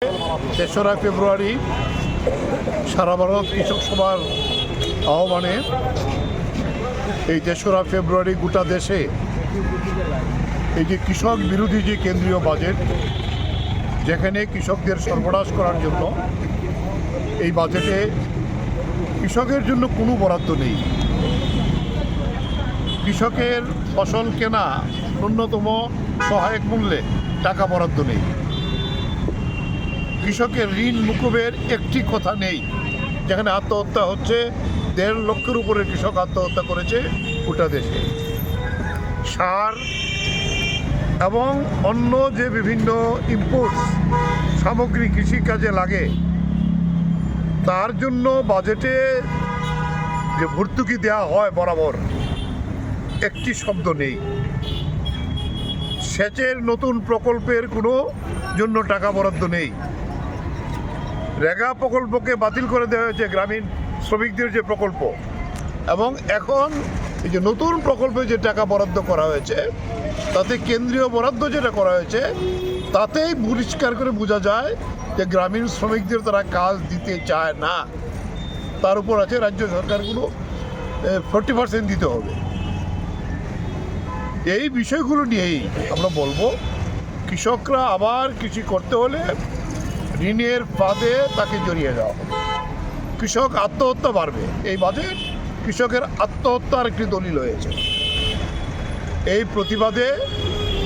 তেসরা ফেব্রুয়ারি সারা ভারত কৃষক সভার আহ্বানে এই 3রা ফেব্রুয়ারি গোটা দেশে এই যে কৃষক বিরোধী যে কেন্দ্রীয় বাজেট, যেখানে কৃষকদের সর্বনাশ করার জন্য এই বাজেটে কৃষকের জন্য কোনো বরাদ্দ নেই। কৃষকের ফসল কেনা ন্যূনতম সহায়ক মূল্যে টাকা বরাদ্দ নেই। কৃষকের ঋণ মুকুবের একটি কথা নেই। যেখানে আত্মহত্যা হচ্ছে, 1.5 লক্ষের উপরে কৃষক আত্মহত্যা করেছে গোটা দেশে। সার এবং অন্য যে বিভিন্ন ইনপুটস সামগ্রী কৃষিকাজে লাগে, তার জন্য বাজেটে যে ভর্তুকি দেওয়া হয় বরাবর, একটি শব্দ নেই। সেচের নতুন প্রকল্পের কোনো জন্য টাকা বরাদ্দ নেই। রেগা প্রকল্পকে বাতিল করে দেওয়া হয়েছে, গ্রামীণ শ্রমিকদের যে প্রকল্প, এবং এখন এই যে নতুন প্রকল্পে যে টাকা বরাদ্দ করা হয়েছে, তাতে কেন্দ্রীয় বরাদ্দ যেটা করা হয়েছে, তাতেই পরিষ্কার করে বোঝা যায় যে গ্রামীণ শ্রমিকদের তারা কাজ দিতে চায় না। তার উপর আছে রাজ্য সরকারগুলো 40% দিতে হবে। এই বিষয়গুলো নিয়েই আমরা বলবো, কৃষকরা আবার কৃষি করতে হলে ঋণের ফাঁদে তাকে জড়িয়ে যাওয়া হবে। কৃষক আত্মহত্যা বাড়বে। এই বাজেট কৃষকের আত্মহত্যার একটি দলিল হয়েছে। এই প্রতিবাদে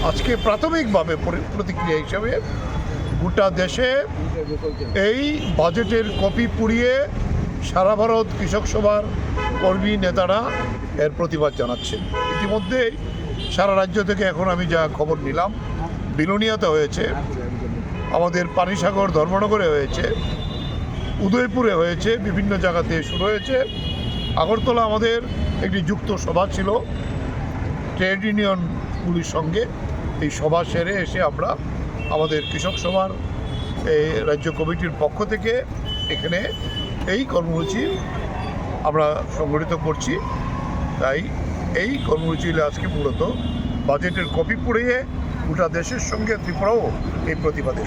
আজকে প্রাথমিকভাবে প্রতিক্রিয়া হিসেবে গোটা দেশে এই বাজেটের কপি পুড়িয়ে সারা ভারত কৃষক সভার কর্মী নেতারা এর প্রতিবাদ জানাচ্ছেন। ইতিমধ্যেই সারা রাজ্য থেকে এখন আমি যা খবর নিলাম, বিলোনিয়াতে হয়েছে, আমাদের পানিসাগর ধর্মনগরে হয়েছে, উদয়পুরে হয়েছে, বিভিন্ন জায়গাতে শুরু হয়েছে। আগরতলা আমাদের একটি যুক্ত সভা ছিল ট্রেড ইউনিয়নগুলির সঙ্গে। এই সভা সেরে এসে আমরা আমাদের কৃষক সভার এই রাজ্য কমিটির পক্ষ থেকে এখানে এই কর্মসূচি আমরা সংগঠিত করছি। তাই এই কর্মসূচি আজকে মূলত বাজেটের কপি পুড়িয়ে গোটা দেশের সঙ্গে ত্রিপুরাও এই প্রতিবাদে